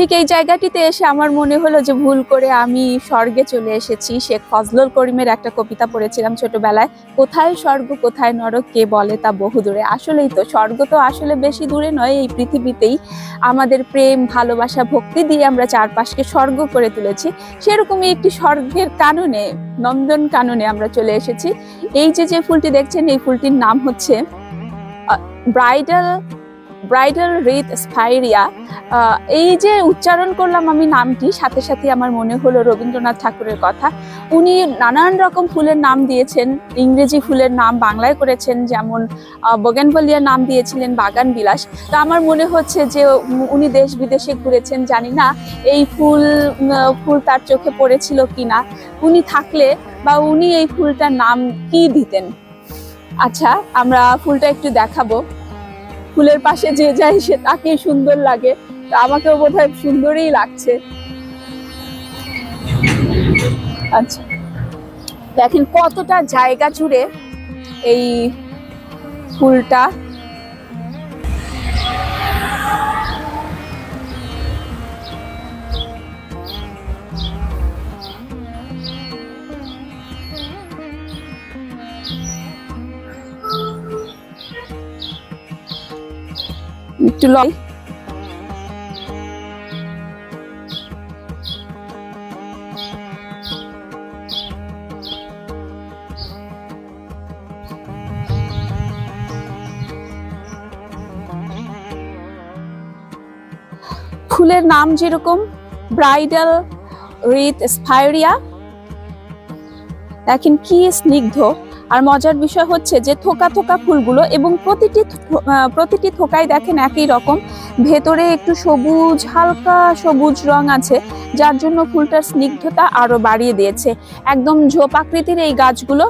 ঠিক এই জায়গাটিতে এসে আমার মনে হলো যে ভুল করে আমি স্বর্গে চলে এসেছি। শেখ ফজলুল করিমের একটা কবিতা পড়েছিলাম ছোটবেলায়, কোথায় স্বর্গ কোথায় নরক কে বলে তা বহু দূরে। আসলেই তো, স্বর্গ তো আসলে বেশি দূরে নয়, এই পৃথিবীতেই। আমাদের প্রেম ভালোবাসা ভক্তি দিয়ে আমরা চারপাশকে স্বর্গ করে তুলেছি। সেরকমই একটি স্বর্গের কাননে, নন্দন কাননে আমরা চলে এসেছি। এই যে ফুলটি দেখছেন, এই ফুলটির নাম হচ্ছে ব্রাইডাল রিথ স্পাইরিয়া। এই যে উচ্চারণ করলাম আমি নামটি, সাথে সাথে আমার মনে হলো রবীন্দ্রনাথ ঠাকুরের কথা। উনি নানান রকম ফুলের নাম দিয়েছেন, ইংরেজি ফুলের নাম বাংলায় করেছেন, যেমন বোগেনভেলিয়ার নাম দিয়েছিলেন বাগান বিলাস। তো আমার মনে হচ্ছে যে উনি দেশ বিদেশে ঘুরেছেন, জানি না এই ফুল তার চোখে পড়েছিল কিনা। উনি থাকলে বা উনি এই ফুলটার নাম কি দিতেন? আচ্ছা, আমরা ফুলটা একটু দেখাবো। ফুলের পাশে যে যায় সে তাকে সুন্দর লাগে, আমাকেও বোধহয় সুন্দরই লাগছে। আচ্ছা, দেখেন কতটা জায়গা জুড়ে এই ফুলটা। একটু লয় ফুলের নাম যেরকম ব্রাইডাল রিথ স্পাইরিয়া, দেখেন কি স্নিগ্ধ। আর মজার বিষয় হচ্ছে যে থোকা থোকা ফুলগুলো, এবং প্রতিটি থোকায় দেখেন একই রকম, ভেতরে একটু সবুজ, হালকা সবুজ রং আছে, যার জন্য ফুলটার স্নিগ্ধতা আরো বাড়িয়ে দিয়েছে। একদম ঝোপ আকৃতির এই গাছগুলো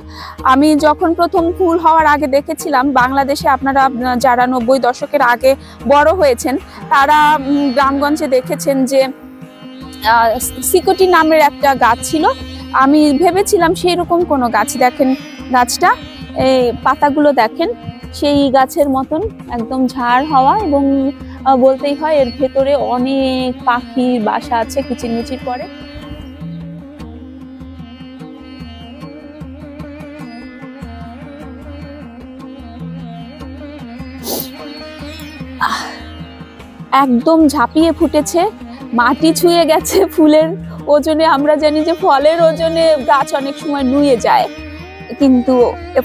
আমি যখন প্রথম ফুল হওয়ার আগে দেখেছিলাম বাংলাদেশে। আপনারা যারা 90 দশকের আগে বড় হয়েছেন তারা গ্রামগঞ্জে দেখেছেন যে সিকোটি নামের একটা গাছ ছিল। আমি ভেবেছিলাম সেই রকম কোনো গাছ। দেখেন গাছটা, এই পাতাগুলো দেখেন সেই গাছের মতন একদম ঝাড় হওয়া, এবং বলতেই হয় এর ভেতরে অনেক পাখির বাসা আছে কিচিরমিচির করে। একদম ঝাঁপিয়ে ফুটেছে, মাটি ছুঁয়ে গেছে ফুলের ওজনে। আমরা জানি যে ফলের ওজনে গাছ অনেক সময় নুয়ে যায়, কিন্তু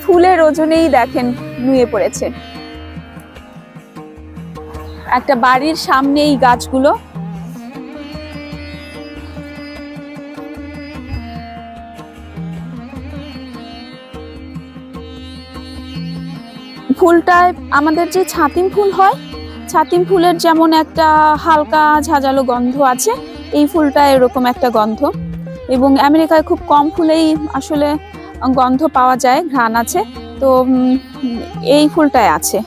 ফুলের ওজনেই দেখেন নুয়ে পড়েছে। একটা বাড়ির সামনে এই গাছগুলো। ফুলটায় আমাদের যে ছাতিম ফুল হয়, ছাতিম ফুলের যেমন একটা হালকা ঝাঁঝালো গন্ধ আছে, এই ফুলটা এরকম একটা গন্ধ। এবং আমেরিকায় খুব কম ফুলেই আসলে গন্ধ পাওয়া যায়, ঘ্রাণ আছে। তো এই ফুলটায় আছে,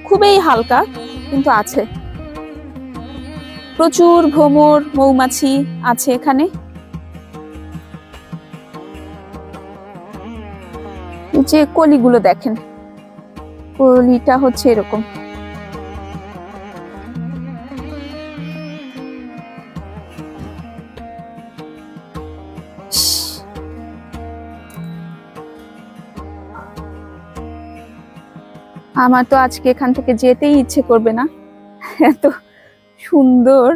খুবই হালকা কিন্তু আছে। প্রচুর ভ্রমর, মৌমাছি আছে এখানে। যে কলিগুলো দেখেন, কলিটা হচ্ছে এরকম। আমার তো আজকে এখান থেকে যেতেই ইচ্ছে করবে না, এত সুন্দর।